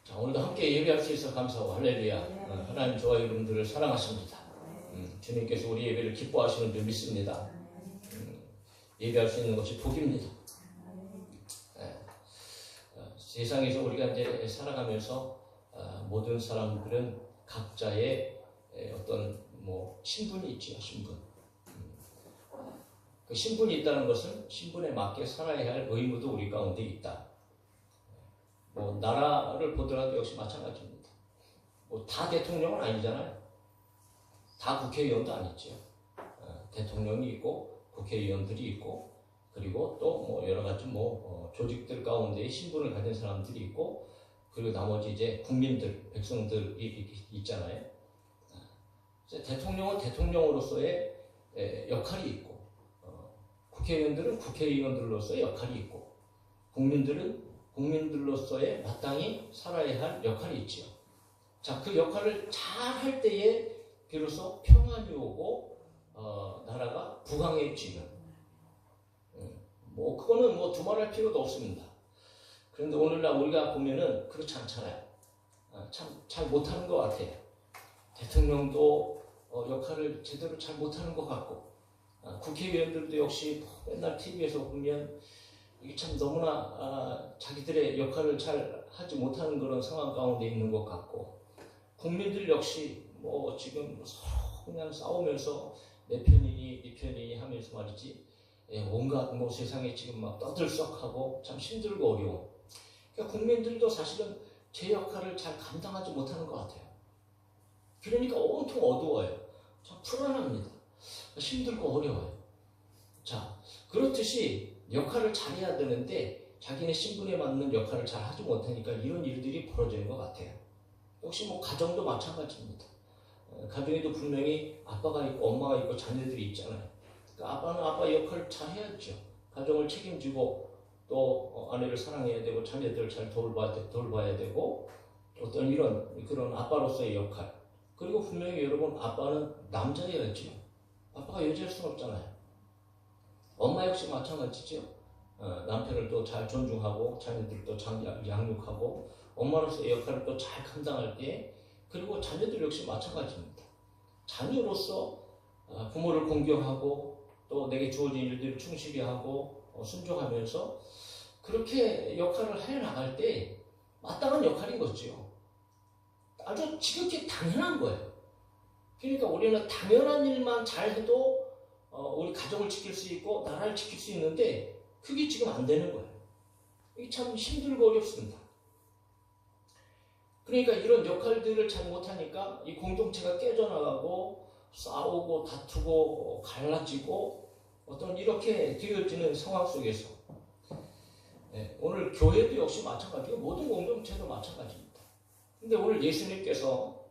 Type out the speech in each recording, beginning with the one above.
자, 오늘도 함께 예배할 수 있어 감사하고 할렐루야. 하나님 저와 여러분들을 사랑하십니다. 주님께서 우리 예배를 기뻐하시는 줄 믿습니다. 예배할 수 있는 것이 복입니다. 세상에서 우리가 이제 살아가면서 모든 사람들은 각자의 어떤 신분이 있지요. 신분. 그 신분이 있다는 것은 신분에 맞게 살아야 할 의무도 우리 가운데 있다. 나라를 보더라도 역시 마찬가지입니다. 다 대통령은 아니잖아요. 다 국회의원도 아니죠. 대통령이 있고 국회의원들이 있고 그리고 또 여러 가지 조직들 가운데 신분을 가진 사람들이 있고 그리고 나머지 이제 국민들, 백성들이 있잖아요. 대통령은 대통령으로서의 역할이 있고 국회의원들은 국회의원들로서의 역할이 있고 국민들은 국민들로서의 마땅히 살아야 할 역할이 있지요. 자, 그 역할을 잘 할 때에 비로소 평안이 오고 나라가 부강해지는. 그거는 두말할 필요도 없습니다. 그런데 오늘날 우리가 보면은 그렇지 않잖아요. 참 잘 못하는 것 같아요. 대통령도 역할을 제대로 잘 못하는 것 같고 국회의원들도 역시 맨날 TV에서 보면 이게 참 너무나 자기들의 역할을 잘 하지 못하는 그런 상황 가운데 있는 것 같고 국민들 역시 지금 서로 그냥 싸우면서 내 편이니 네 편이니 하면서 말이지 온갖 세상에 지금 막 떠들썩하고 참 힘들고 어려워. 그러니까 국민들도 사실은 제 역할을 잘 감당하지 못하는 것 같아요. 그러니까 온통 어두워요. 참 불안합니다. 힘들고 어려워요. 자, 그렇듯이 역할을 잘해야 되는데 자기네 신분에 맞는 역할을 잘 하지 못하니까 이런 일들이 벌어지는 것 같아요. 역시 가정도 마찬가지입니다. 가정에도 분명히 아빠가 있고 엄마가 있고 자녀들이 있잖아요. 그러니까 아빠는 아빠 역할을 잘 해야죠. 가정을 책임지고 또 아내를 사랑해야 되고 자녀들을 잘 돌봐야 되고 어떤 그런 아빠로서의 역할. 그리고 분명히 여러분 아빠는 남자여야죠. 아빠가 여자일 수는 없잖아요. 엄마 역시 마찬가지죠. 남편을 또 잘 존중하고 자녀들도 잘 양육하고 엄마로서의 역할을 또 잘 감당할 때 그리고 자녀들 역시 마찬가지입니다. 자녀로서 부모를 공경하고 또 내게 주어진 일들을 충실히 하고 순종하면서 그렇게 역할을 해나갈 때 마땅한 역할인 거죠. 아주 지극히 당연한 거예요. 그러니까 우리는 당연한 일만 잘해도 우리 가정을 지킬 수 있고 나라를 지킬 수 있는데 그게 지금 안 되는 거예요. 이게 참 힘들고 어렵습니다. 그러니까 이런 역할들을 잘 못하니까 이 공동체가 깨져나가고 싸우고 다투고 갈라지고 어떤 이렇게 되어지는 상황 속에서 오늘 교회도 역시 마찬가지고 모든 공동체도 마찬가지입니다. 근데 오늘 예수님께서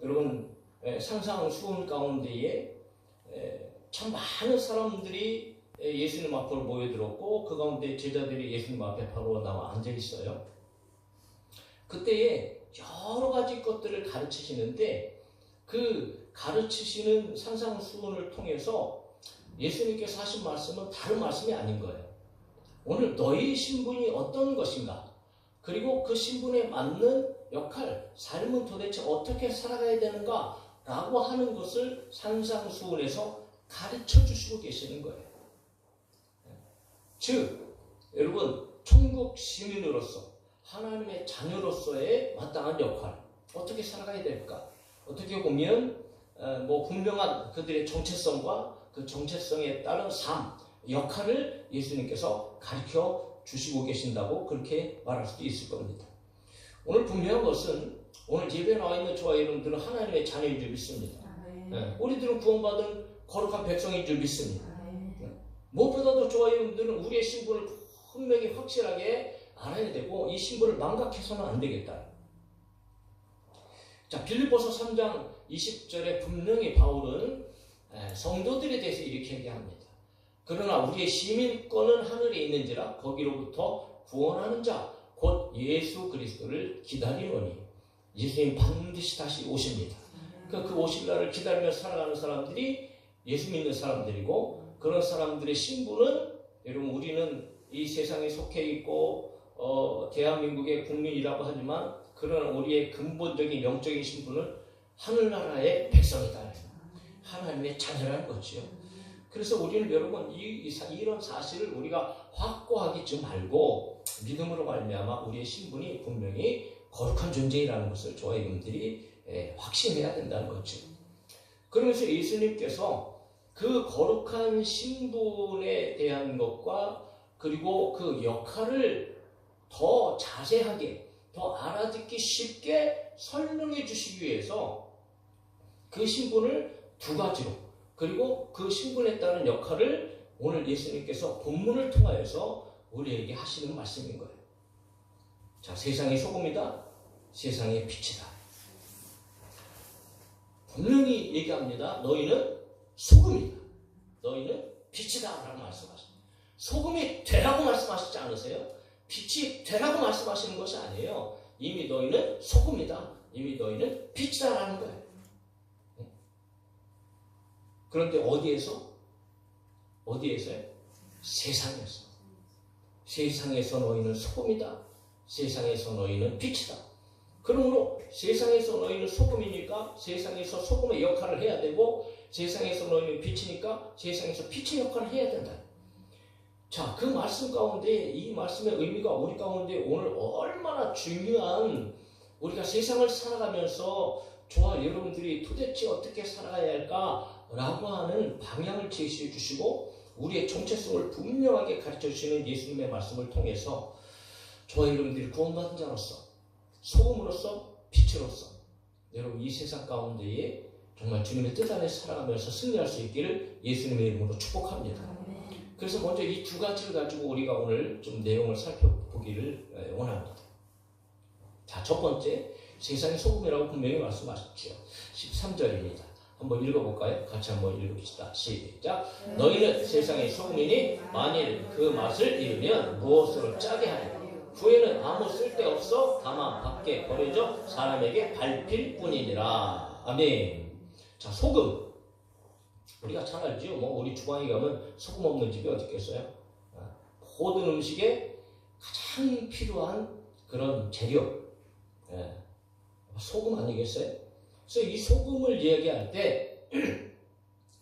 여러분 산상수훈 가운데에 참 많은 사람들이 예수님 앞으로 모여들었고 그 가운데 제자들이 예수님 앞에 바로 나와 앉아 있어요. 그때에 여러 가지 것들을 가르치시는데 그 가르치시는 산상수훈을 통해서 예수님께서 하신 말씀은 다른 말씀이 아닌 거예요. 오늘 너희 신분이 어떤 것인가 그리고 그 신분에 맞는 역할, 삶은 도대체 어떻게 살아가야 되는가 라고 하는 것을 산상수훈에서 가르쳐 주시고 계시는 거예요. 즉 여러분 천국 시민으로서 하나님의 자녀로서의 마땅한 역할 어떻게 살아가야 될까? 어떻게 보면 분명한 그들의 정체성과 그 정체성에 따른 삶, 역할을 예수님께서 가르쳐 주시고 계신다고 그렇게 말할 수도 있을 겁니다. 오늘 분명한 것은 오늘 예배에 나와 있는 저와 여러분들은 하나님의 자녀인 줄 믿습니다. 우리들은 구원받은 거룩한 백성인 줄 믿습니다. 무엇보다도 저와 여러분들은 우리의 신분을 분명히 확실하게 알아야 되고 이 신분을 망각해서는 안 되겠다. 자, 빌립보서 3장 20절에 분명히 바울은 성도들에 대해서 이렇게 얘기합니다. 그러나 우리의 시민권은 하늘에 있는지라 거기로부터 구원하는 자 곧 예수 그리스도를 기다리노니 예수님 반드시 다시 오십니다. 그 오실 날을 기다리며 살아가는 사람들이 예수 믿는 사람들이고 그런 사람들의 신분은 여러분 우리는 이 세상에 속해 있고 대한민국의 국민이라고 하지만 그런 우리의 근본적인 영적인 신분은 하늘나라의 백성이다. 하나님의 자녀라는 거지요. 그래서 우리는 여러분 이런 사실을 우리가 확고하게 말고 믿음으로 말미암아 우리의 신분이 분명히 거룩한 존재이라는 것을 저와 여러분들이 확신해야 된다는 거죠. 그러면서 예수님께서 그 거룩한 신분에 대한 것과 그리고 그 역할을 더 자세하게 더 알아듣기 쉽게 설명해 주시기 위해서 그 신분을 두 가지로 그리고 그 신분에 따른 역할을 오늘 예수님께서 본문을 통하여서 우리에게 하시는 말씀인 거예요. 자, 세상의 소금이다. 세상의 빛이다. 분명히 얘기합니다. 너희는 소금이다. 너희는 빛이다. 라고 말씀하십니다. 소금이 되라고 말씀하시지 않으세요? 빛이 되라고 말씀하시는 것이 아니에요. 이미 너희는 소금이다. 이미 너희는 빛이다. 라는 거예요. 그런데 어디에서? 어디에서요? 세상에서. 세상에서 너희는 소금이다. 세상에서 너희는 빛이다. 그러므로 세상에서 너희는 소금이니까 세상에서 소금의 역할을 해야 되고 세상에서 너희는 빛이니까 세상에서 빛의 역할을 해야 된다. 자, 그 말씀 가운데 이 말씀의 의미가 우리 가운데 오늘 얼마나 중요한 우리가 세상을 살아가면서 저와 여러분들이 도대체 어떻게 살아가야 할까라고 하는 방향을 제시해 주시고 우리의 정체성을 분명하게 가르쳐 주시는 예수님의 말씀을 통해서 저와 여러분들이 구원받은 자로서 소금으로서 빛으로서 여러분 이 세상 가운데에 정말 주님의 뜻 안에 살아가면서 승리할 수 있기를 예수님의 이름으로 축복합니다. 그래서 먼저 이 두 가지를 가지고 우리가 오늘 좀 내용을 살펴보기를 원합니다. 자, 첫 번째 세상의 소금이라고 분명히 말씀하셨죠. 13절입니다. 한번 읽어볼까요? 같이 한번 읽읍시다. 시작. 너희는 세상의 소금이니 만일 그 맛을 잃으면 무엇으로 짜게 하리까? 후에는 아무 쓸데없어 다만 밖에 버려져 사람에게 밟힐 뿐이니라. 아멘. 자, 소금. 우리가 잘 알죠. 우리 주방에 가면 소금 없는 집이 어디 있겠어요? 모든 음식에 가장 필요한 그런 재료. 소금 아니겠어요? 그래서 이 소금을 이야기할 때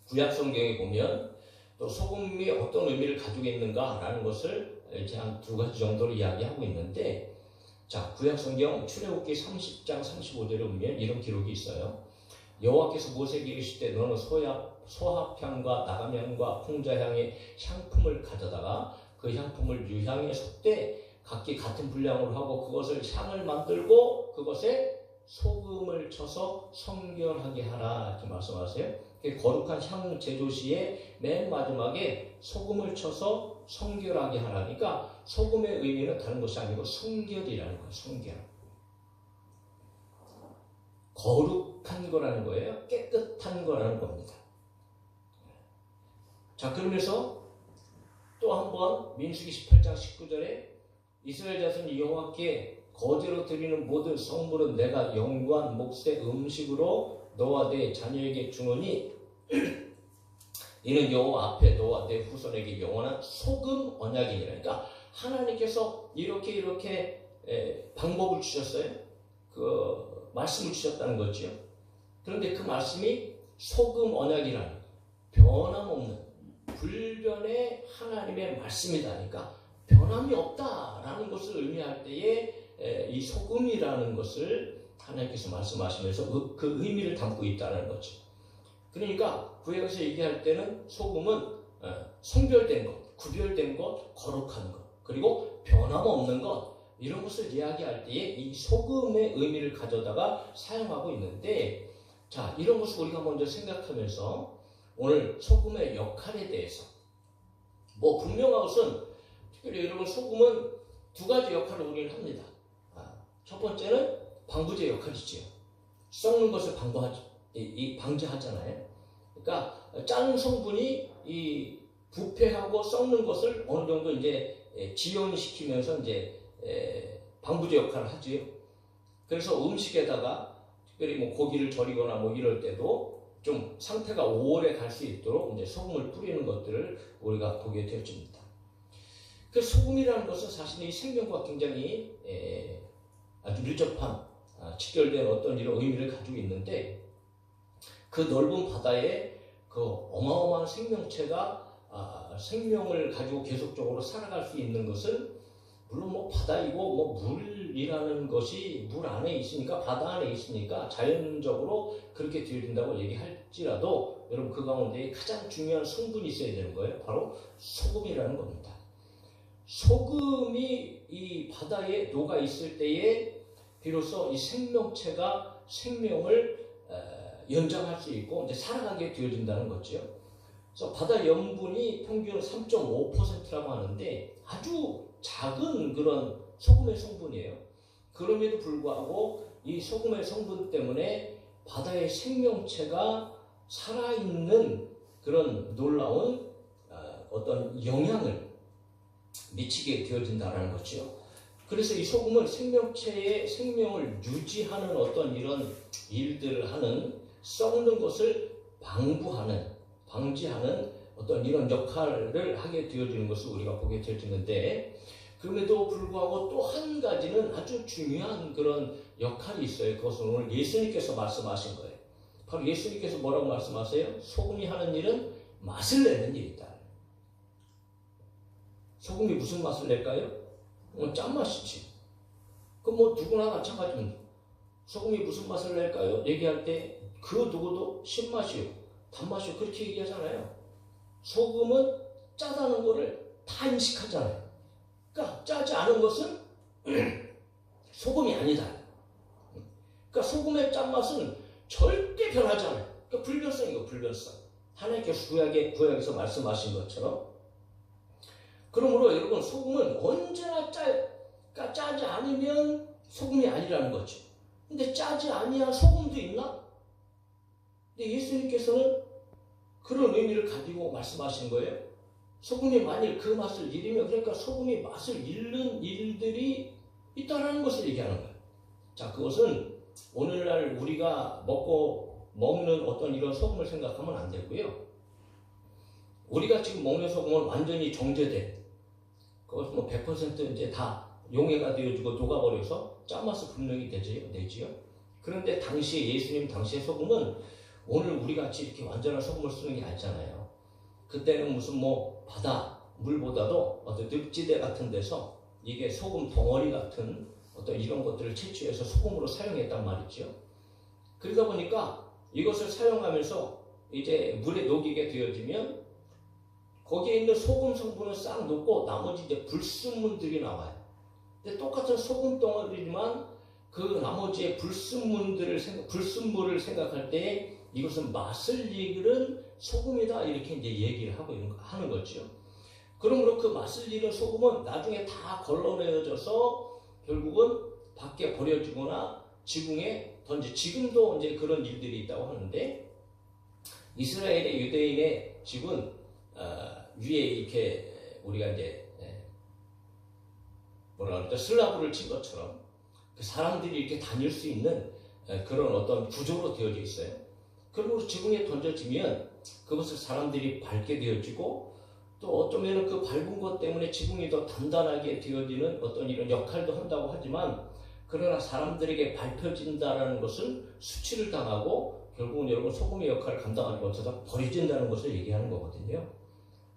구약 성경에 보면 또 소금이 어떤 의미를 가지고 있는가라는 것을 이제 한 두 가지 정도로 이야기하고 있는데, 자, 구약 성경 출애굽기 30장 35절에 보면 이런 기록이 있어요. 여호와께서 모세에게 이르실 때 너는 소합향과 나감향과 풍자향의 향품을 가져다가 그 향품을 유향에 섞되 각기 같은 분량으로 하고 그것을 향을 만들고 그것에 소금을 쳐서 성결하게 하라 이렇게 말씀하세요. 거룩한 향 제조 시에 맨 마지막에 소금을 쳐서 성결하게 하라. 그러니까 소금의 의미는 다른 것이 아니고 성결이라는 거예요. 성결. 거룩한 거라는 거예요. 깨끗한 거라는 겁니다. 자, 그러면서 또 한번 민수기 18장 19절에 이스라엘 자손이 여호와께 거제로 드리는 모든 성물은 내가 영구한 몫의 음식으로 너와 내 자녀에게 주노니 이는 여호와 앞에 너와 내 후손에게 영원한 소금 언약이니라. 그러니까 하나님께서 이렇게 방법을 주셨어요. 그 말씀을 주셨다는 거죠. 그런데 그 말씀이 소금 언약이라는 변함없는 불변의 하나님의 말씀이다니까 변함이 없다라는 것을 의미할 때에 이 소금이라는 것을 하나님께서 말씀하시면서 그 의미를 담고 있다는 거죠. 그러니까 구약에서 얘기할 때는 소금은 성별된 것, 구별된 것, 거룩한 것, 그리고 변함없는 것 이런 것을 이야기할 때에 이 소금의 의미를 가져다가 사용하고 있는데, 자, 이런 것을 우리가 먼저 생각하면서 오늘 소금의 역할에 대해서 분명한 것은 특별히 여러분 소금은 두 가지 역할을 우리는 합니다. 첫 번째는 방부제 역할이지요. 썩는 것을 방지하잖아요. 그러니까 짠 성분이 이 부패하고 썩는 것을 어느 정도 이제 지연시키면서 이제 방부제 역할을 하지요. 그래서 음식에다가 특별히 고기를 절이거나 이럴 때도 좀 상태가 오래 갈 수 있도록 이제 소금을 뿌리는 것들을 우리가 보게 되어집니다. 그 소금이라는 것은 사실 이 생명과 굉장히 아주 밀접한 직결된 어떤 이런 의미를 가지고 있는데 그 넓은 바다에 그 어마어마한 생명체가 생명을 가지고 계속적으로 살아갈 수 있는 것은 물론 뭐 바다이고 뭐 물이라는 것이 물 안에 있으니까 바다 안에 있으니까 자연적으로 그렇게 되어진다고 얘기할지라도 여러분 그 가운데 가장 중요한 성분이 있어야 되는 거예요. 바로 소금이라는 겁니다. 소금이 이 바다에 녹아 있을 때에 비로소 이 생명체가 생명을 연장할 수 있고 이제 살아가게 되어진다는 거죠. 그래서 바다 염분이 평균 3.5%라고 하는데 아주 작은 그런 소금의 성분이에요. 그럼에도 불구하고 이 소금의 성분 때문에 바다의 생명체가 살아있는 그런 놀라운 어떤 영향을 미치게 되어진다는 거죠. 그래서 이 소금은 생명체의 생명을 유지하는 어떤 이런 일들을 하는 썩는 것을 방지하는 어떤 이런 역할을 하게 되어지는 것을 우리가 보게 되어지는데 그럼에도 불구하고 또 한 가지는 아주 중요한 그런 역할이 있어요. 그것은 오늘 예수님께서 말씀하신 거예요. 바로 예수님께서 뭐라고 말씀하세요? 소금이 하는 일은 맛을 내는 일이다. 소금이 무슨 맛을 낼까요? 짠맛이지. 그럼 뭐 누구나 마찬가지입니다. 소금이 무슨 맛을 낼까요? 얘기할 때 그 누구도 신맛이요, 단맛이요 그렇게 얘기하잖아요. 소금은 짜다는 거를 다 인식하잖아요. 그러니까 짜지 않은 것은 소금이 아니다. 그러니까 소금의 짠맛은 절대 변하지 않아요. 그러니까 불변성이고 불변성. 하나님께서 구약에서 말씀하신 것처럼. 그러므로 여러분 소금은 언제나 그러니까 짜지 않으면 소금이 아니라는 거죠. 근데 짜지 아니한 소금도 있나? 근데 예수님께서는 그런 의미를 가지고 말씀하신 거예요. 소금이 만일 그 맛을 잃으면 그러니까 소금이 맛을 잃는 일들이 있다는 것을 얘기하는 거예요. 자, 그것은 오늘날 우리가 먹는 어떤 이런 소금을 생각하면 안 되고요. 우리가 지금 먹는 소금은 완전히 정제된 그것은 뭐 100% 이제 다 용해가 되어지고 녹아버려서 짠맛을 분명히 내지요. 그런데 예수님 당시의 소금은 오늘 우리 같이 이렇게 완전한 소금을 쓰는 게 아니잖아요. 그때는 무슨 뭐 바다 물보다도 어떤 늪지대 같은 데서 이게 소금 덩어리 같은 어떤 이런 것들을 채취해서 소금으로 사용했단 말이죠. 그러다 보니까 이것을 사용하면서 이제 물에 녹이게 되어지면 거기에 있는 소금 성분은 싹 녹고 나머지 이제 불순물들이 나와요. 근데 똑같은 소금 덩어리지만 그 나머지의 불순물을 생각할 때 이것은 맛을 잃은 소금이다 이렇게 이제 얘기를 하는 거죠. 그러므로 그 맛을 잃은 소금은 나중에 다 걸러내어져서 결국은 밖에 버려지거나 지붕에 지금도 이제 그런 일들이 있다고 하는데 이스라엘의 유대인의 집은 위에 이렇게 우리가 이제 슬라브를 친 것처럼 그 사람들이 이렇게 다닐 수 있는 그런 어떤 구조로 되어져 있어요. 그리고 지붕에 던져지면 그것을 사람들이 밟게 되어지고 또 어쩌면 그 밟은 것 때문에 지붕이 더 단단하게 되어지는 어떤 이런 역할도 한다고 하지만 그러나 사람들에게 밟혀진다는 것은 수치를 당하고 결국은 여러분 소금의 역할을 감당하지 못하다 버려진다는 것을 얘기하는 거거든요.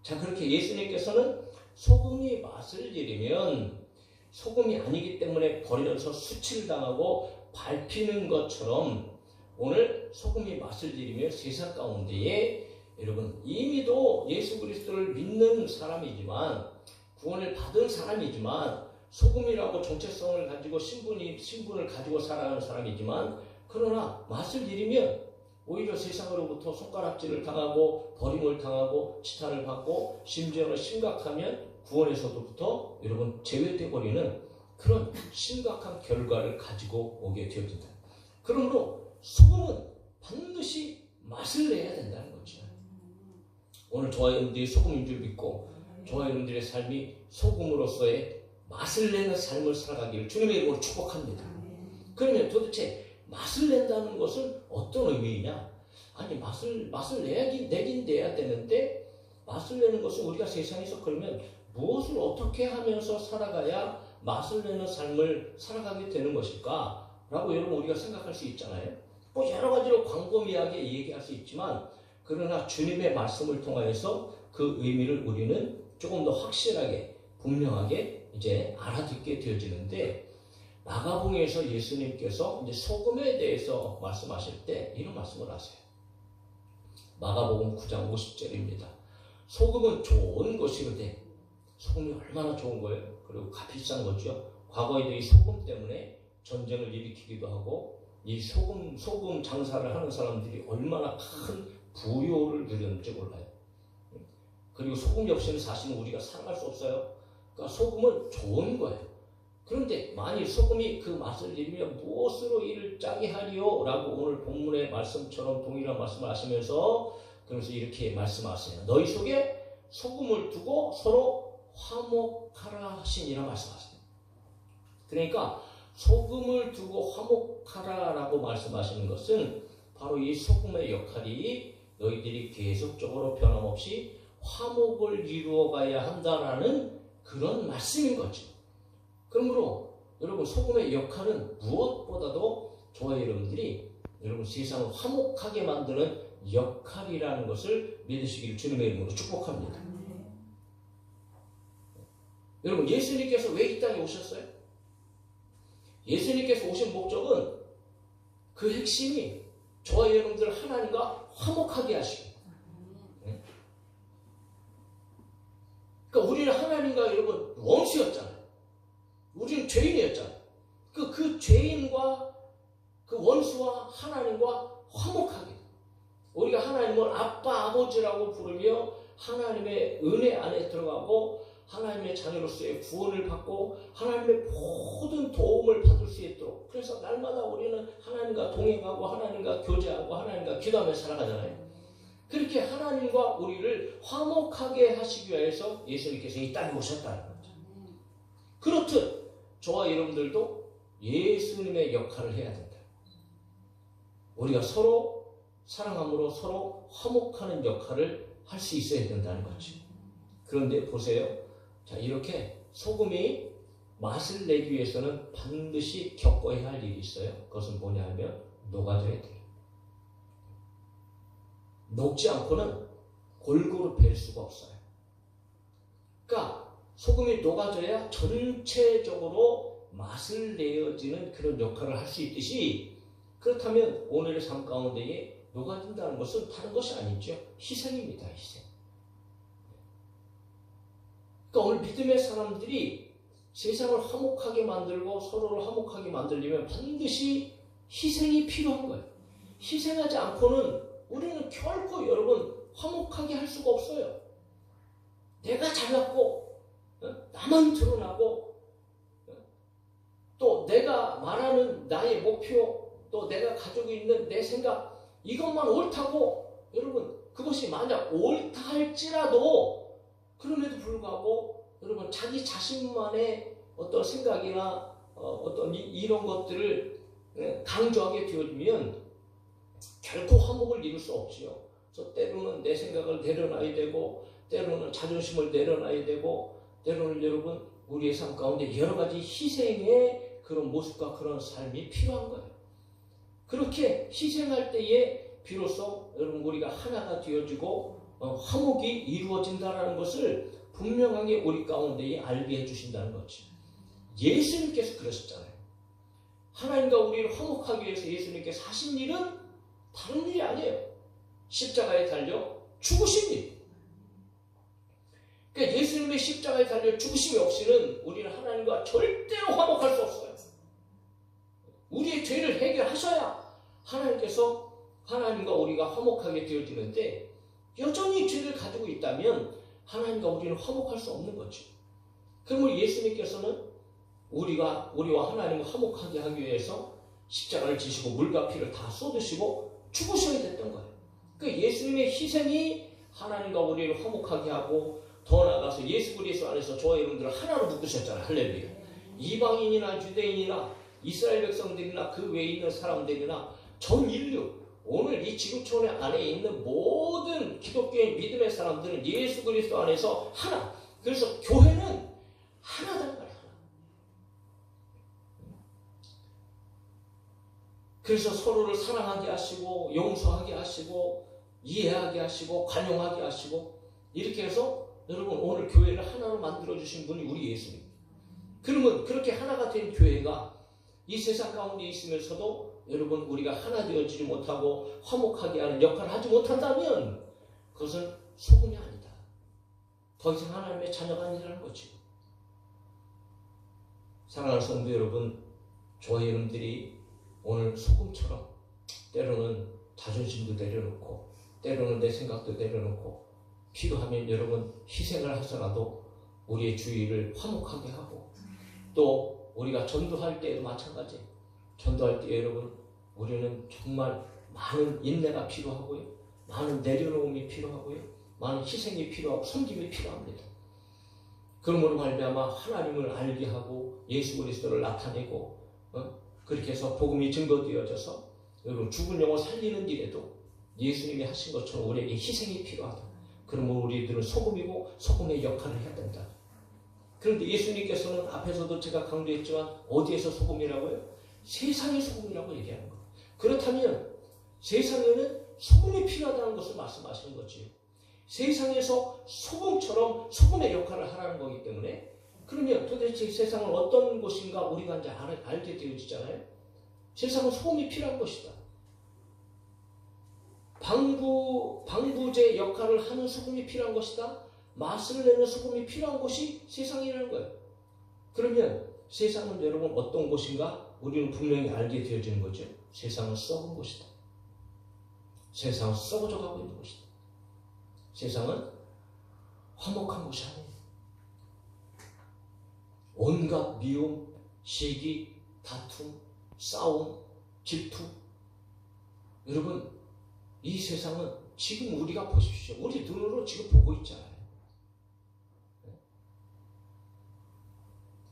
자, 그렇게 예수님께서는 소금이 맛을 잃으면 소금이 아니기 때문에 버려서 수치를 당하고 밟히는 것처럼 오늘 소금이 맛을 잃으며 세상 가운데에 여러분 이미도 예수 그리스도를 믿는 사람이지만 구원을 받은 사람이지만 소금이라고 정체성을 가지고 신분을 가지고 살아가는 사람이지만 그러나 맛을 잃으면 오히려 세상으로부터 손가락질을 당하고 버림을 당하고 치탄을 받고 심지어는 심각하면 구원에서부터 여러분 제외돼 버리는 그런 심각한 결과를 가지고 오게 되어진다. 그러므로 소금은 반드시 맛을 내야 된다는 거죠. 오늘 저와 여러분들이 소금인 줄 믿고 저와 여러분들의 삶이 소금으로서의 맛을 내는 삶을 살아가기를 주님의 이름으로 축복합니다. 그러면 도대체 맛을 낸다는 것은 어떤 의미이냐? 아니 맛을 내긴 내야 되는데 맛을 내는 것은 우리가 세상에서 그러면 무엇을 어떻게 하면서 살아가야 맛을 내는 삶을 살아가게 되는 것일까? 라고 여러분 우리가 생각할 수 있잖아요. 뭐 여러 가지로 광범위하게 얘기할 수 있지만 그러나 주님의 말씀을 통하여서 그 의미를 우리는 조금 더 확실하게 분명하게 이제 알아듣게 되어지는데 마가복음에서 예수님께서 이제 소금에 대해서 말씀하실 때 이런 말씀을 하세요. 마가복음 9장 50절입니다. 소금은 좋은 것이거든. 소금이 얼마나 좋은 거예요? 그리고 값비싼 거죠. 과거에도 이 소금 때문에 전쟁을 일으키기도 하고 이 소금 장사를 하는 사람들이 얼마나 큰 부요를 누렸는지 몰라요. 그리고 소금 역시는 사실은 우리가 사랑할 수 없어요. 그러니까 소금은 좋은 거예요. 그런데 만일 소금이 그 맛을 잃으면 무엇으로 이를 짜게 하리요? 라고 오늘 본문의 말씀처럼 동일한 말씀을 하시면서 그러면서 이렇게 말씀하세요. 너희 속에 소금을 두고 서로 화목하라 하시니라 말씀하세요. 그러니까 소금을 두고 화목하라 라고 말씀하시는 것은 바로 이 소금의 역할이 너희들이 계속적으로 변함없이 화목을 이루어가야 한다라는 그런 말씀인 거죠. 그러므로 여러분 소금의 역할은 무엇보다도 저와 여러분들이 여러분 세상을 화목하게 만드는 역할이라는 것을 믿으시기를 주님의 이름으로 축복합니다. 여러분 예수님께서 왜 이 땅에 오셨어요? 예수님께서 오신 목적은 그 핵심이 저와 여러분들 하나님과 화목하게 하시고 그러니까 우리는 하나님과 여러분 원수였잖아요. 우리는 죄인이었잖아요. 그 죄인과 그 원수와 하나님과 화목하게 우리가 하나님을 아빠 아버지라고 부르며 하나님의 은혜 안에 들어가고 하나님의 자녀로서의 구원을 받고 하나님의 모든 도움을 받을 수 있도록 그래서 날마다 우리는 하나님과 동행하고 하나님과 교제하고 하나님과 기도하며 살아가잖아요. 그렇게 하나님과 우리를 화목하게 하시기 위해서 예수님께서 이 땅에 오셨다는 거죠. 그렇듯 저와 여러분들도 예수님의 역할을 해야 된다. 우리가 서로 사랑함으로 서로 화목하는 역할을 할 수 있어야 된다는 거죠. 그런데 보세요. 자, 이렇게 소금이 맛을 내기 위해서는 반드시 겪어야 할 일이 있어요. 그것은 뭐냐 하면 녹아져야 돼요. 녹지 않고는 골고루 뵐 수가 없어요. 그러니까 소금이 녹아져야 전체적으로 맛을 내어지는 그런 역할을 할 수 있듯이 그렇다면 오늘의 삶 가운데에 녹아진다는 것은 다른 것이 아니죠. 희생입니다. 희생. 그러니까 오늘 믿음의 사람들이 세상을 화목하게 만들고 서로를 화목하게 만들려면 반드시 희생이 필요한 거예요. 희생하지 않고는 우리는 결코 여러분 화목하게 할 수가 없어요. 내가 잘났고 나만 드러나고 또 내가 말하는 나의 목표 또 내가 가지고 있는 내 생각 이것만 옳다고 여러분 그것이 만약 옳다 할지라도 그럼에도 불구하고 여러분 자기 자신만의 어떤 생각이나 어떤 이런 것들을 강조하게 되어지면 결코 화목을 이룰 수 없지요. 그래서 때로는 내 생각을 내려놔야 되고 때로는 자존심을 내려놔야 되고 때로는 여러분 우리의 삶 가운데 여러 가지 희생의 그런 모습과 그런 삶이 필요한 거예요. 그렇게 희생할 때에 비로소 여러분 우리가 하나가 되어지고 화목이 이루어진다는 것을 분명하게 우리 가운데에 알게 해주신다는 거죠. 예수님께서 그러셨잖아요. 하나님과 우리를 화목하기 위해서 예수님께서 하신 일은 다른 일이 아니에요. 십자가에 달려 죽으신 일. 그러니까 예수님의 십자가에 달려 죽으심이 없이는 우리는 하나님과 절대로 화목할 수 없어요. 우리의 죄를 해결하셔야 하나님께서 하나님과 우리가 화목하게 되어지는데 여전히 죄를 가지고 있다면 하나님과 우리는 화목할 수 없는 거죠. 그러면 예수님께서는 우리와 하나님과 화목하게 하기 위해서 십자가를 지시고 물과 피를 다 쏟으시고 죽으셔야 됐던 거예요. 그러니까 예수님의 희생이 하나님과 우리를 화목하게 하고 더 나아가서 예수 그리스도 안에서 저와 여러분들을 하나로 묶으셨잖아요. 할렐루야. 이방인이나 유대인이나 이스라엘 백성들이나 그 외에 있는 사람들이나 전 인류 오늘 이 지구촌 안에 있는 모든 기독교의 믿음의 사람들은 예수 그리스도 안에서 하나 그래서 교회는 하나단 말이야. 그래서 서로를 사랑하게 하시고 용서하게 하시고 이해하게 하시고 관용하게 하시고 이렇게 해서 여러분 오늘 교회를 하나로 만들어주신 분이 우리 예수님. 그러면 그렇게 하나가 된 교회가 이 세상 가운데 있으면서도 여러분 우리가 하나 되어지지 못하고 화목하게 하는 역할을 하지 못한다면 그것은 소금이 아니다. 더 이상 하나님의 자녀가 아니라는 거지. 사랑하는 성도 여러분, 저와 여러분들이 오늘 소금처럼 때로는 자존심도 내려놓고 때로는 내 생각도 내려놓고 필요하면 여러분 희생을 하더라도 우리의 주의를 화목하게 하고 또 우리가 전도할 때에도 마찬가지. 전도할 때 여러분 우리는 정말 많은 인내가 필요하고요. 많은 내려놓음이 필요하고요. 많은 희생이 필요하고 섬김이 필요합니다. 그러므로 말미암아 하나님을 알게 하고 예수 그리스도를 나타내고 그렇게 해서 복음이 증거되어져서 여러분 죽은 영혼 살리는 일에도 예수님이 하신 것처럼 우리에게 희생이 필요하다. 그러면 우리들은 소금이고 소금의 역할을 해야 된다. 그런데 예수님께서는 앞에서도 제가 강조했지만 어디에서 소금이라고요? 세상의 소금이라고 얘기하는 거예요. 그렇다면 세상에는 소금이 필요하다는 것을 말씀하시는 거지. 세상에서 소금처럼 소금의 역할을 하라는 거기 때문에 그러면 도대체 세상은 어떤 곳인가 우리가 이제 알게 되어지잖아요. 세상은 소금이 필요한 것이다. 방부제 역할을 하는 소금이 필요한 것이다. 맛을 내는 소금이 필요한 곳이 세상이라는 거예요. 그러면 세상은 여러분 어떤 곳인가 우리는 분명히 알게 되어지는 거죠. 세상은 썩은 곳이다. 세상은 썩어져 가고 있는 곳이다. 세상은 화목한 곳이 아니에요. 온갖 미움, 시기, 다툼, 싸움, 질투. 여러분 이 세상은 지금 우리가 보십시오. 우리 눈으로 지금 보고 있잖아요.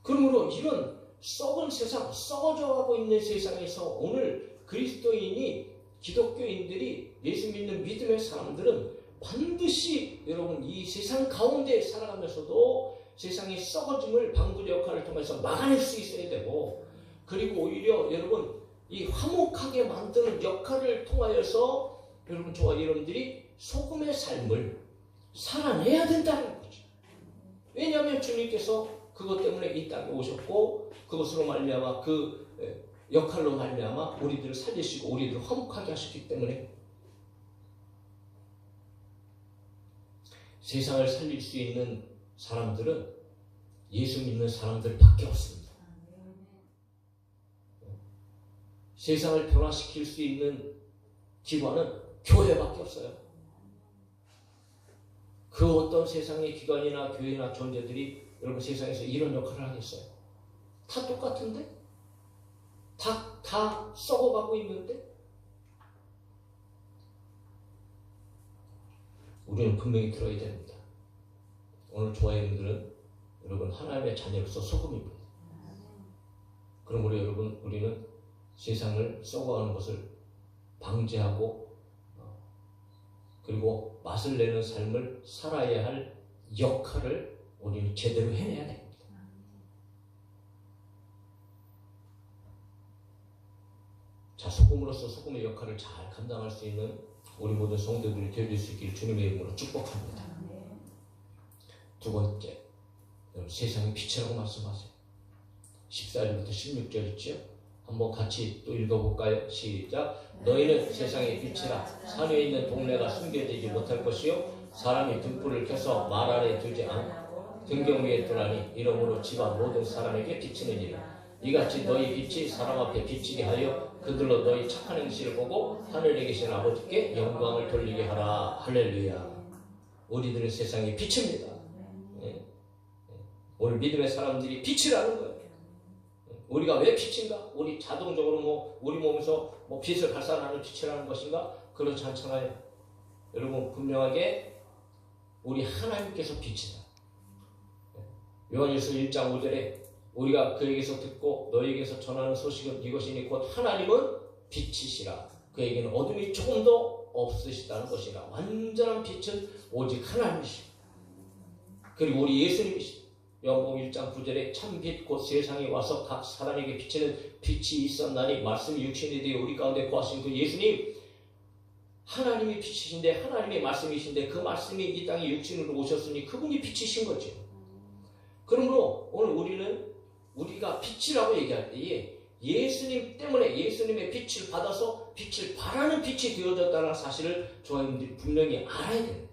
그러므로 이런 썩은 세상, 썩어져가고 있는 세상에서 오늘 그리스도인이 기독교인들이 예수 믿는 믿음의 사람들은 반드시 여러분 이 세상 가운데 살아가면서도 세상의 썩어짐을 방부 역할을 통해서 막아낼 수 있어야 되고 그리고 오히려 여러분 이 화목하게 만드는 역할을 통하여서 여러분 저와 여러분들이 소금의 삶을 살아내야 된다는 거죠. 왜냐하면 주님께서 그것 때문에 이 땅에 오셨고 그것으로 말미암아 그 역할로 말미암아 우리들을 살리시고 우리들을 화목하게 하셨기 때문에 세상을 살릴 수 있는 사람들은 예수 믿는 사람들밖에 없습니다. 세상을 변화시킬 수 있는 기관은 교회밖에 없어요. 그 어떤 세상의 기관이나 교회나 존재들이 여러분 세상에서 이런 역할을 하겠어요? 다 똑같은데? 다 썩어가고 있는데? 우리는 분명히 들어야 됩니다. 오늘 저와 여러분들은 여러분 하나님의 자녀로서 소금입니다. 그러므로 여러분 우리는 세상을 썩어가는 것을 방지하고 그리고 맛을 내는 삶을 살아야 할 역할을 우리는 제대로 해내야 됩니다. 자, 소금으로서 소금의 역할을 잘 감당할 수 있는 우리 모든 성도들이 되어줄 수 있기를 주님의 이름으로 축복합니다. 두 번째, 세상의 빛이라고 말씀하세요. 14절부터 16절 있죠? 한번 같이 또 읽어볼까요? 시작. 너희는 세상의 빛이라. 산 위에 있는 동네가 숨겨지지 못할 것이요 사람이 등불을 켜서 말 아래 두지 않고 등경 위에 두라니 이러므로 집안 모든 사람에게 비치느니라. 이같이 너희 빛이 사람 앞에 비치게 하여 그들로 너희 착한 행실을 보고 하늘에 계신 아버지께 영광을 돌리게 하라. 할렐루야. 우리들은 세상의 빛입니다. 오늘 믿음의 사람들이 빛이라는 거예요. 우리가 왜 빛인가? 우리 자동적으로 우리 몸에서 빛을 발산하는 빛이라는 것인가? 그렇지 않잖아요. 여러분 분명하게 우리 하나님께서 빛이다. 요한일서 1장 5절에 우리가 그에게서 듣고 너희에게서 전하는 소식은 이것이니 곧 하나님은 빛이시라. 그에게는 어둠이 조금도 없으시다는 것이라. 완전한 빛은 오직 하나님이시라. 그리고 우리 예수님이십니다. 요한복음 1장 9절에 참빛 곧 세상에 와서 각 사람에게 비치는 빛이 있었나니 말씀이 육신이 되어 우리 가운데 거하신 그 예수님, 하나님이 빛이신데 하나님의 말씀이신데 그 말씀이 이 땅에 육신으로 오셨으니 그분이 빛이신 거죠. 그러므로 오늘 우리가 빛이라고 얘기할 때에 예수님 때문에 예수님의 빛을 받아서 빛을 발하는 빛이 되어졌다는 사실을 저희들이 분명히 알아야 돼요.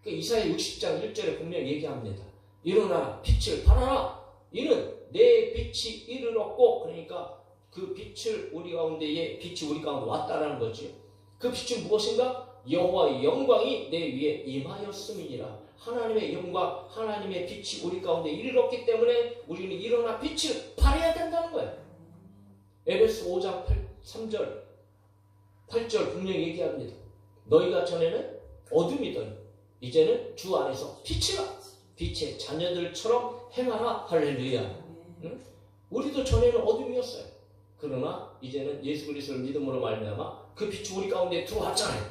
이사야 60장 1절에 분명히 얘기합니다. 일어나라 빛을 발하라. 이는 내 빛이 이르렀고, 그러니까 그 빛을 우리 가운데에 빛이 우리 가운데 왔다라는 거죠. 그 빛은 무엇인가? 여호와의 영광이 내 위에 임하였음이니라. 하나님의 영광, 하나님의 빛이 우리 가운데 이르렀기 때문에 우리는 일어나 빛을 발해야 된다는 거예요. 에베소 5장 3절 8절 분명히 얘기합니다. 너희가 전에는 어둠이더니 이제는 주 안에서 빛이라. 빛의 자녀들처럼 행하라. 할렐루야. 응? 우리도 전에는 어둠이었어요. 그러나 이제는 예수 그리스도를 믿음으로 말미암아 그 빛이 우리 가운데 들어왔잖아요.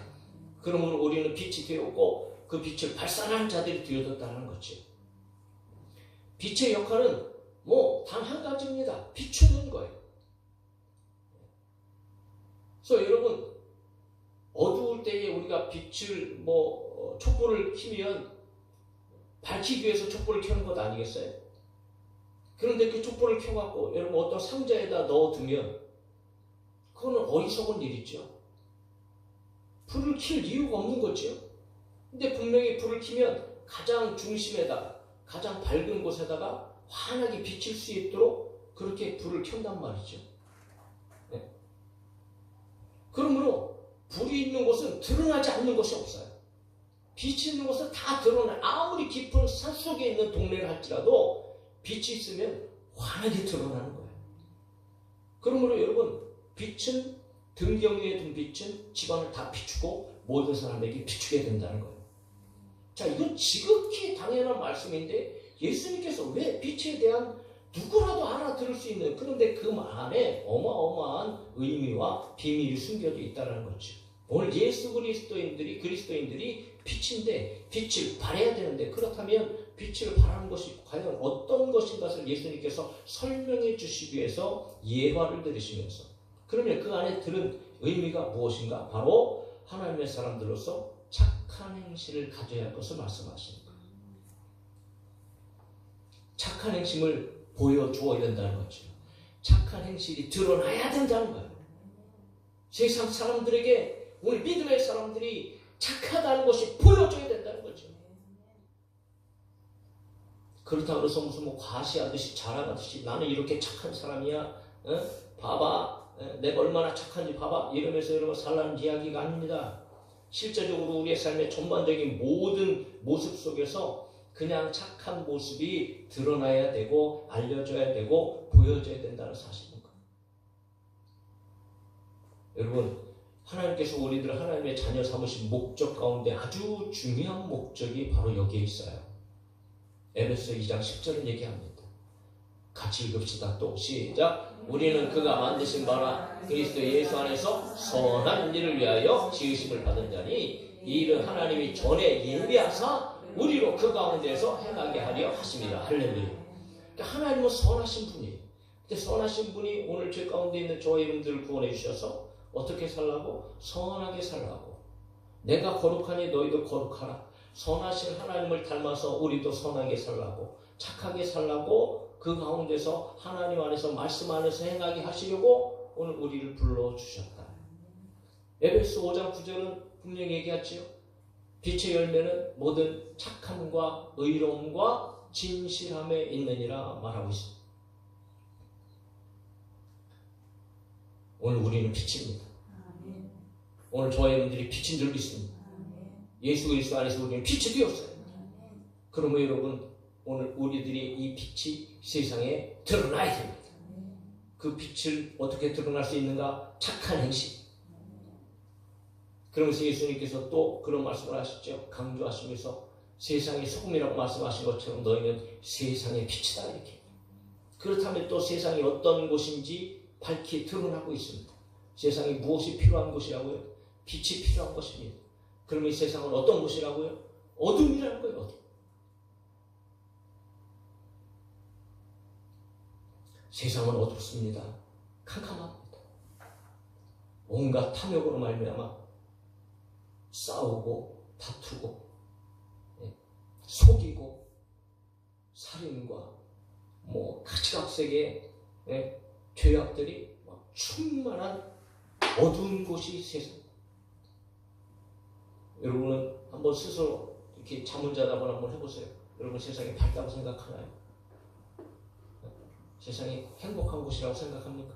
그러므로 우리는 빛이 되었고 그 빛을 발산하는 자들이 되어졌다는 거죠. 빛의 역할은 단 한 가지입니다. 비추는 거예요. 그래서 여러분, 어두울 때에 우리가 빛을 촛불을 켜면 밝히기 위해서 촛불을 켜는 것 아니겠어요? 그런데 그 촛불을 켜갖고 여러분 어떤 상자에다 넣어두면 그거는 어리석은 일이죠. 불을 켤 이유가 없는 거죠. 근데 분명히 불을 켜면 가장 중심에다가 가장 밝은 곳에다가 환하게 비칠 수 있도록 그렇게 불을 켠단 말이죠. 네. 그러므로 불이 있는 곳은 드러나지 않는 것이 없어요. 빛이 있는 곳은 다 드러나요. 아무리 깊은 산속에 있는 동네를 할지라도 빛이 있으면 환하게 드러나는 거예요. 그러므로 여러분, 빛은 등경 위에 둔 빛은 집안을 다 비추고 모든 사람에게 비추게 된다는 거예요. 자, 이건 지극히 당연한 말씀인데 예수님께서 왜 빛에 대한 누구라도 알아들을 수 있는, 그런데 그 안에 어마어마한 의미와 비밀이 숨겨져 있다는 거죠. 오늘 예수 그리스도인들이 빛인데 빛을 발해야 되는데, 그렇다면 빛을 발하는 것이 과연 어떤 것인가를 예수님께서 설명해 주시기 위해서 예화를 들으시면서, 그러면 그 안에 들은 의미가 무엇인가? 바로 하나님의 사람들로서 착한 행실을 가져야 할 것을 말씀하시는 거예요. 착한 행실을 보여주어야 된다는 거죠. 착한 행실이 드러나야 된다는 거예요. 세상 사람들에게, 우리 믿음의 사람들이 착하다는 것이 보여줘야 된다는 거죠. 그렇다고 해서 무슨 과시하듯이 자랑하듯이 나는 이렇게 착한 사람이야, 봐봐, 내가 얼마나 착한지 봐봐, 이러면서 여러분 살라는 이야기가 아닙니다. 실제적으로 우리의 삶의 전반적인 모든 모습 속에서 그냥 착한 모습이 드러나야 되고 알려져야 되고 보여져야 된다는 사실입니다. 여러분, 하나님께서 우리들을 하나님의 자녀 삼으신 목적 가운데 아주 중요한 목적이 바로 여기에 있어요. 에베소 2장 10절은 얘기합니다. 같이 읽읍시다. 또 시작. 우리는 그가 만드신 바라 그리스도 예수 안에서 선한 일을 위하여 지으심을 받은 자니 이 일은 하나님이 전에 예비하사 우리로 그 가운데서 행하게 하려 하십니다. 할렐루야. 그러니까 하나님은 선하신 분이에요. 근데 선하신 분이 오늘 죄 가운데 있는 저와 여러분들을 구원해 주셔서 어떻게 살라고? 선하게 살라고. 내가 거룩하니 너희도 거룩하라. 선하신 하나님을 닮아서 우리도 선하게 살라고, 착하게 살라고, 그 가운데서 하나님 안에서 말씀 안에서 행하게 하시려고 오늘 우리를 불러주셨다. 에베소 5장 9절은 분명히 얘기하지요. 빛의 열매는 모든 착함과 의로움과 진실함에 있느니라 말하고 있습니다. 오늘 우리는 빛입니다. 오늘 저와 여러분들이 빛인 줄 믿습니다. 예수 그리스도 안에서 우리는 빛이 되었어요. 그러면 여러분, 오늘 우리들이 이 빛이 세상에 드러나야 됩니다. 그 빛을 어떻게 드러날 수 있는가? 착한 행실. 그러면서 예수님께서 또 그런 말씀을 하셨죠. 강조하시면서 세상의 소금이라고 말씀하신 것처럼 너희는 세상의 빛이다, 이렇게. 그렇다면 또 세상이 어떤 곳인지 밝히 드러나고 있습니다. 세상에 무엇이 필요한 곳이라고요? 빛이 필요한 것입니다. 그러면 이 세상은 어떤 곳이라고요? 어둠이라는 거예요. 어둠. 세상은 어둡습니다. 캄캄합니다. 온갖 탐욕으로 말미암아 싸우고 다투고 속이고 살인과 가지각색의 죄악들이 충만한 어두운 곳이 세상. 여러분은 한번 스스로 이렇게 잠을 자다보나 한번 해보세요. 여러분 세상이 밝다고 생각하나요? 세상이 행복한 곳이라고 생각합니까?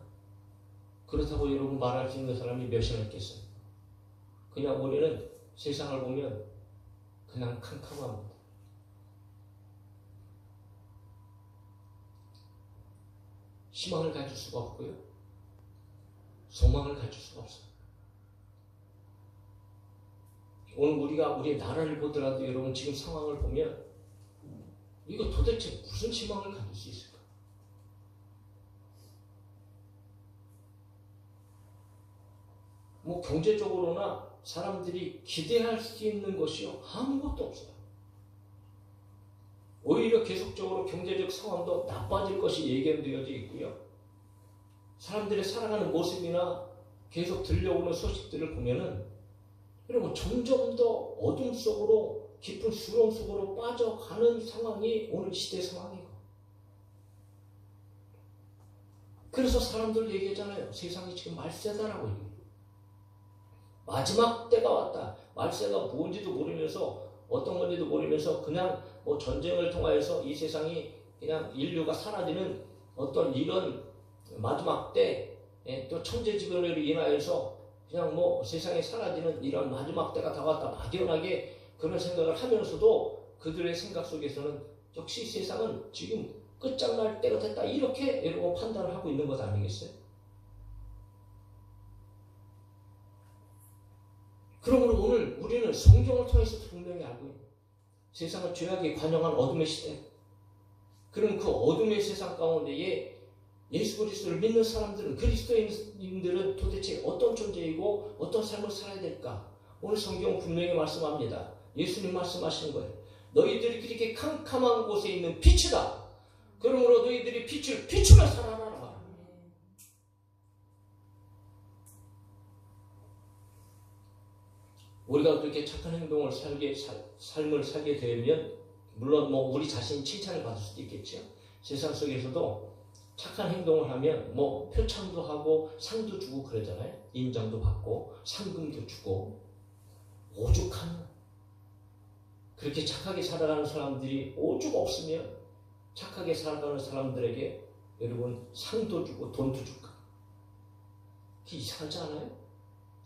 그렇다고 여러분 말할 수 있는 사람이 몇이나 있겠어요? 그냥 우리는 세상을 보면 그냥 캄캄합니다. 희망을 가질 수가 없고요. 소망을 가질 수가 없어요. 오늘 우리가 우리의 나라를 보더라도 여러분 지금 상황을 보면 이거 도대체 무슨 희망을 가질 수 있을까? 경제적으로나 사람들이 기대할 수 있는 것이요 아무것도 없어요. 오히려 계속적으로 경제적 상황도 나빠질 것이 예견되어져 있고요. 사람들의 살아가는 모습이나 계속 들려오는 소식들을 보면은 여러분 점점 더 어둠 속으로 깊은 수렁 속으로 빠져가는 상황이 오늘 시대 상황이에요. 그래서 사람들 얘기하잖아요. 세상이 지금 말세다라고 얘기해요. 마지막 때가 왔다. 말세가 뭔지도 모르면서 어떤 건지도 모르면서 그냥 전쟁을 통하여서 이 세상이 그냥 인류가 사라지는 어떤 이런 마지막 때 또 천재지변으로 인하여서 그냥 세상에 사라지는 이런 마지막 때가 다가왔다. 막연하게 그런 생각을 하면서도 그들의 생각 속에서는 역시 세상은 지금 끝장날 때가 됐다. 이렇게 여러분 판단을 하고 있는 것 아니겠어요? 그러므로 오늘 우리는 성경을 통해서 분명히 알고 있는 세상은 죄악이 관영한 어둠의 시대. 그럼 그 어둠의 세상 가운데에 예수 그리스도를 믿는 사람들은 그리스도인들은 도대체 어떤 존재이고 어떤 삶을 살아야 될까? 오늘 성경은 분명히 말씀합니다. 예수님 말씀하시는 거예요. 너희들이 그렇게 캄캄한 곳에 있는 빛이다. 그러므로 너희들이 빛을 비추며 살아라. 우리가 그렇게 착한 행동을 삶을 살게 되면 물론 우리 자신이 칭찬을 받을 수도 있겠죠. 세상 속에서도 착한 행동을 하면 표창도 하고 상도 주고 그러잖아요. 인정도 받고 상금도 주고 오죽하면 그렇게 착하게 살아가는 사람들이 오죽 없으면 착하게 살아가는 사람들에게 여러분 상도 주고 돈도 줄까? 그게 이상하지 않아요?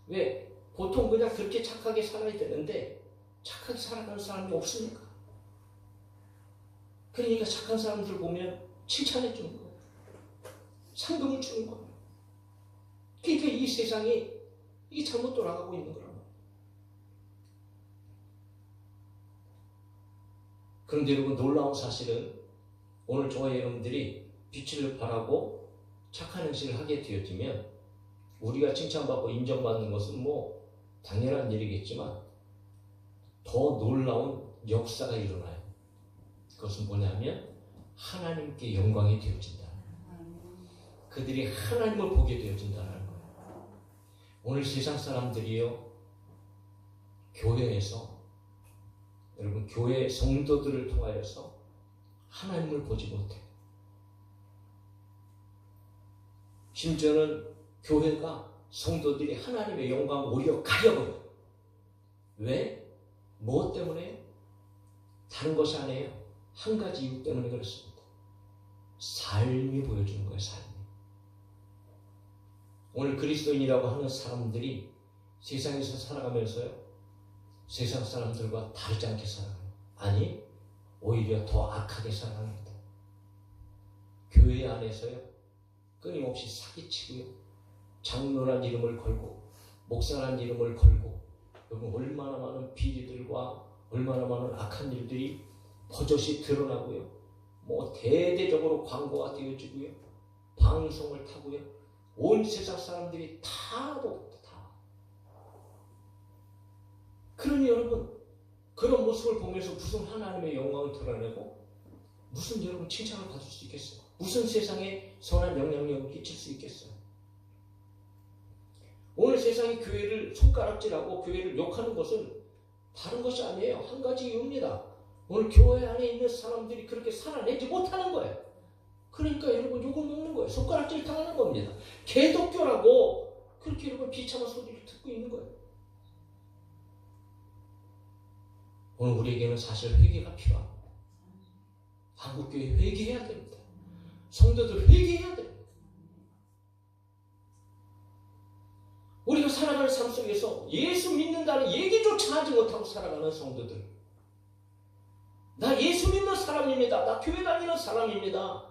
왜? 보통 그냥 그렇게 착하게 살아야 되는데 착하게 살아가는 사람이 없으니까. 그러니까 착한 사람들 보면 칭찬해 주는 거예요. 상금을 주는 거예요. 그러니까 이 세상이 이게 잘못 돌아가고 있는 거란 말이에요. 그런데 여러분 놀라운 사실은 오늘 저와 여러분들이 빛을 바라고 착한 행실을 하게 되어지면 우리가 칭찬받고 인정받는 것은 당연한 일이겠지만 더 놀라운 역사가 일어나요. 그것은 뭐냐면 하나님께 영광이 되어진다. 그들이 하나님을 보게 되어진다는 거예요. 오늘 세상 사람들이요 교회에서 여러분 교회 성도들을 통하여서 하나님을 보지 못해요. 심지어는 교회가 성도들이 하나님의 영광을 오히려 가려버려요. 왜? 무엇 때문에? 다른 것이 아니에요. 한 가지 이유 때문에 그렇습니다. 삶이 보여주는 거예요. 삶이. 오늘 그리스도인이라고 하는 사람들이 세상에서 살아가면서요 세상 사람들과 다르지 않게 살아가요. 아니 오히려 더 악하게 살아갑니다. 교회 안에서요 끊임없이 사기치고요 장로란 이름을 걸고 목사란 이름을 걸고 여러분 얼마나 많은 비리들과 얼마나 많은 악한 일들이 버젓이 드러나고요 대대적으로 광고가 되어지고요 방송을 타고요 온 세상 사람들이 다 봅니다. 다. 그러니 여러분 그런 모습을 보면서 무슨 하나님의 영광을 드러내고 무슨 여러분 칭찬을 받을 수 있겠어요? 무슨 세상에 선한 영향력을 끼칠 수 있겠어요? 오늘 세상이 교회를 손가락질하고 교회를 욕하는 것은 다른 것이 아니에요. 한 가지 이유입니다. 오늘 교회 안에 있는 사람들이 그렇게 살아내지 못하는 거예요. 그러니까 여러분 욕을 먹는 거예요. 손가락질 당하는 겁니다. 개독교라고 그렇게 여러분 비참한 소리를 듣고 있는 거예요. 오늘 우리에게는 사실 회개가 필요합니다. 한국교회 회개해야 됩니다. 성도들 회개해야 됩니다. 우리가 살아가는 삶 속에서 예수 믿는다는 얘기조차 하지 못하고 살아가는 성도들, 나 예수 믿는 사람입니다, 나 교회 다니는 사람입니다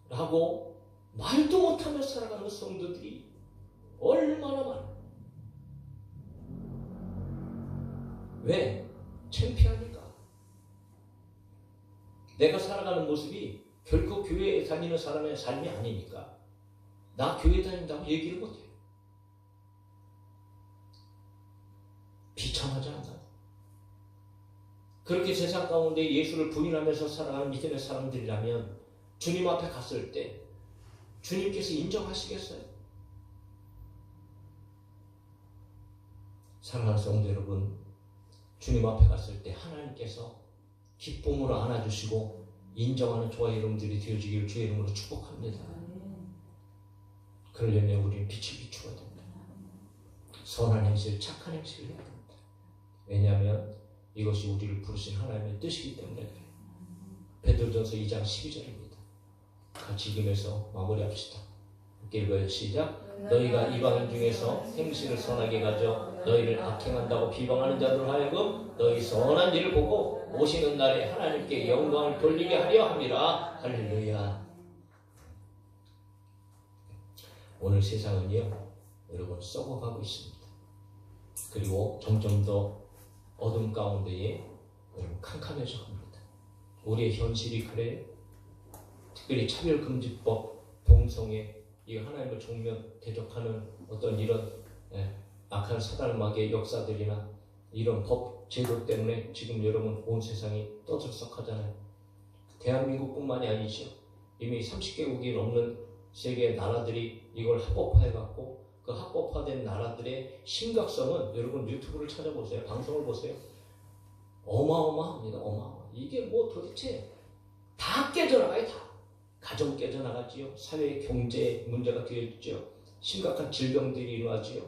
라고 말도 못하며 살아가는 성도들이 얼마나 많아요. 왜? 창피하니까. 내가 살아가는 모습이 결코 교회에 다니는 사람의 삶이 아니니까 나 교회 다닌다고 얘기를 못해요. 비참하지 않나요? 그렇게 세상 가운데 예수를 부인하면서 살아가는 믿음의 사람들이라면 주님 앞에 갔을 때 주님께서 인정하시겠어요? 사랑하는 성도 여러분, 주님 앞에 갔을 때 하나님께서 기쁨으로 안아주시고 인정하는 저와 여러분들이 되어지기를 주의 이름으로 축복합니다. 그러려면 우리는 빛을 비추어야 됩니다. 선한 행실, 착한 행실을 해야 됩니다. 왜냐하면 이것이 우리를 부르신 하나님의 뜻이기 때문에 그래요. 베드로전서 2장 12절입니다. 같이 읽으면서 마무리합시다. 함께 읽어요. 시작. 너희가 이방인 중에서 행실을 선하게 가져 너희를 악행한다고 비방하는 자들 하여금 너희 선한 일을 보고 오시는 날에 하나님께 영광을 돌리게 하려 함이라. 할렐루야. 오늘 세상은요, 여러분 썩어가고 있습니다. 그리고 점점 더 어둠 가운데에 여러분 캄캄해져 갑니다. 우리의 현실이 그래요. 특별히 차별금지법, 동성애, 이 하나님을 정면 대적하는 어떤 이런 악한 사달막의 역사들이나 이런 법 제도 때문에 지금 여러분 온 세상이 떠들썩하잖아요. 대한민국뿐만이 아니죠. 이미 30개국이 넘는 세계 나라들이 이걸 합법화해갖고 그 합법화된 나라들의 심각성은 여러분 유튜브를 찾아보세요. 방송을 보세요. 어마어마합니다. 어마어마. 이게 뭐 도대체 다 깨져나가요. 다. 가정 깨져나가지요. 사회 경제 문제가 되어있죠. 심각한 질병들이 일어나지요.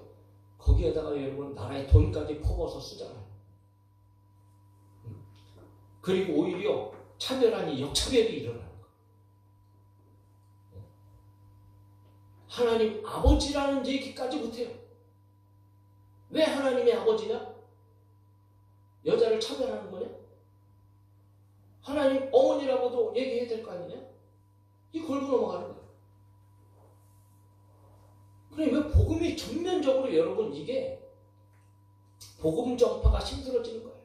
거기에다가 여러분 나라의 돈까지 퍼부어서 쓰잖아요. 그리고 오히려 차별하니 역차별이 일어나는 거예요. 하나님 아버지라는 얘기까지 못해요. 왜 하나님의 아버지냐? 여자를 차별하는 거냐? 하나님 어머니라고도 얘기해야 될 거 아니냐? 이 걸고 넘어가는 거예요. 그러니까 복음이 전면적으로 여러분 이게 복음 전파가 힘들어지는 거예요.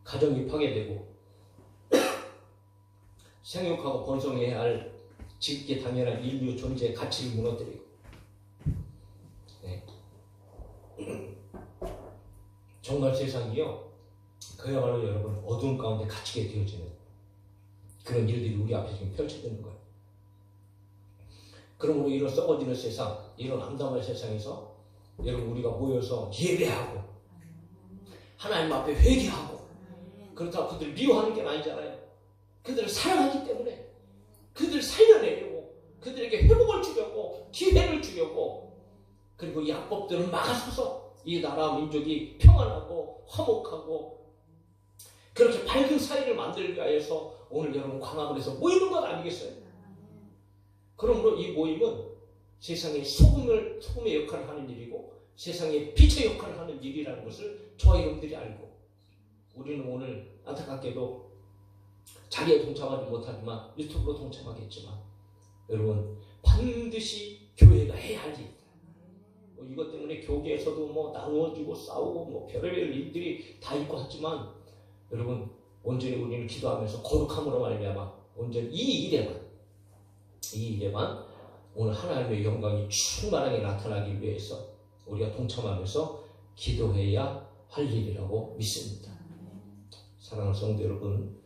가정이 파괴되고 생육하고 번성해야 할 지극히 당연한 인류 존재의 가치를 무너뜨리고 정말 세상이요 그야말로 여러분 어두운 가운데 갇히게 되어지는 그런 일들이 우리 앞에 지금 펼쳐지는 거예요. 그러므로 이런 썩어지는 세상, 이런 암담한 세상에서 여러분 우리가 모여서 예배하고 하나님 앞에 회개하고 그렇다고 그들을 미워하는 게 아니잖아요. 그들을 사랑하기 때문에 그들을 살려내려고 그들에게 회복을 주려고 기회를 주려고 그리고 이 악법들을 막아서서 이 나라 민족이 평안하고 화목하고 그렇게 밝은 사회를 만들기 위해서 오늘 여러분 광화문을 해서 모이는 것 아니겠어요? 그러므로 이 모임은 세상의 소금의 역할을 하는 일이고 세상의 빛의 역할을 하는 일이라는 것을 저와 여러분들이 알고 우리는 오늘 안타깝게도 자리에 동참하지 못하지만 유튜브로 동참하겠지만 여러분 반드시 교회가 해야 할 일이다. 이것 때문에 교계에서도 나누어지고 싸우고 별의별 일들이 다 있고 하지만 여러분 온전히 우리는 기도하면서 거룩함으로 말미암아 온전히 이 일에만 오늘 하나님의 영광이 충만하게 나타나기 위해서 우리가 동참하면서 기도해야 할 일이라고 믿습니다. 사랑하는 성도 여러분,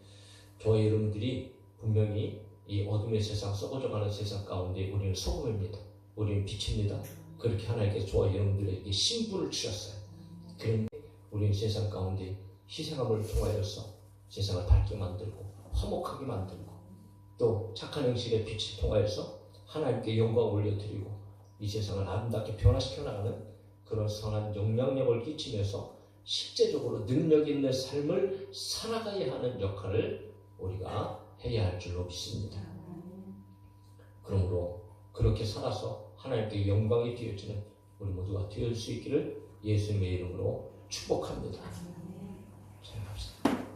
저희 여러분들이 분명히 이 어둠의 세상, 썩어져가는 세상 가운데 우리는 소금입니다. 우리는 빛입니다. 그렇게 하나님께서 저와 여러분들에게 신부를 주셨어요. 그런데 우리는 세상 가운데 희생함을 통하여서 세상을 밝게 만들고 화목하게 만들고 또 착한 행실의 빛을 통하여서 하나님께 영광을 올려드리고 이 세상을 아름답게 변화시켜 나가는 그런 선한 영향력을 끼치면서 실제적으로 능력 있는 삶을 살아가야 하는 역할을 우리가 해야 할 줄로 믿습니다. 그러므로 그렇게 살아서 하나님께 영광이 되어지는 우리 모두가 되어줄 수 있기를 예수님의 이름으로 축복합니다. 생각합시다.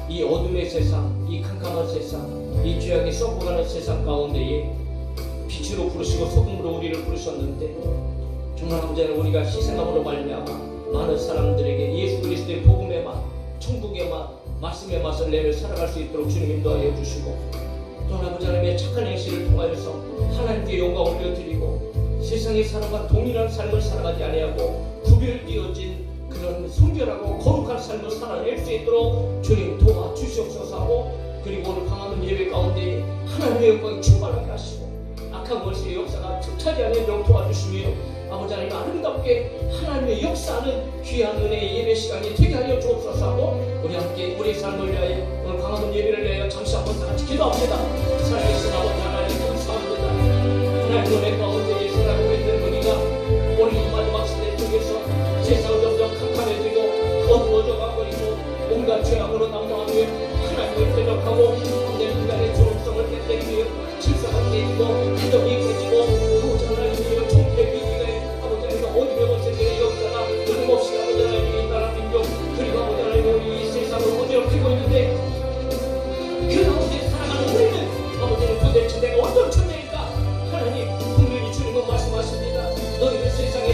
이 어둠의 세상, 이 캄캄한 세상, 이 죄악에 썩어가는 세상 가운데에 빛으로 부르시고 소금으로 우리를 부르셨는데, 정말 아버지 하나님, 우리가 희생함으로 말미암아 많은 사람들에게 예수 그리스도의 복음의 맛, 천국의 맛, 말씀의 맛을 내며 살아갈 수 있도록 주님 인도하여 주시고, 또 아버지 하나님의 착한 행실을 통하여서 하나님께 영광을 올려드리고 세상의 사람과 동일한 삶을 살아가지 아니하고 구별되어진 그런 순결하고 거룩한 삶을 살아낼 수 있도록 주님 도와주시옵소서 하고, 그리고 오늘 강하는 예배 가운데 하나님의 영광이 충만하게 하시고 악한 권세의 역사가 틈타지 않도록 도와주시며, 아버지 하나님 아름답게 하나님의 역사하는 귀한 은혜의 예배 시간이 되게 하여 주옵소서 하고, 우리 함께 우리의 삶을 위하여 오늘 강하는 예배를 위하여 잠시 한번 다 같이 기도합니다. 살아계신 아버지 하나님 감사합니다. 하나님 은혜 가운데 살아가고 있는 우리가 오늘 이 마지막 시대 속에서 세상은 점점 캄캄해지고 어두워져가고 있고 온갖 죄악으로 남당하며 하나님을 대적하고 하나님 인간의 존엄성을 깨뜨리며 질서가 깨지고 기적이 깨지고 아버지 하나님의 총패비기에 아버지 하나님의 어둠의 세계의 역사가 끊임없이 아버지 하나님이 나라 민족 그리고 아버지 하나님의 우리 이 세상을 어지럽히고 있는데, 그 가운데 살아가는 우리는 아버지는 도대체 내가 어떤 존재일까? 하나님 분명히 주님은 말씀하십니다. 너희는 세상에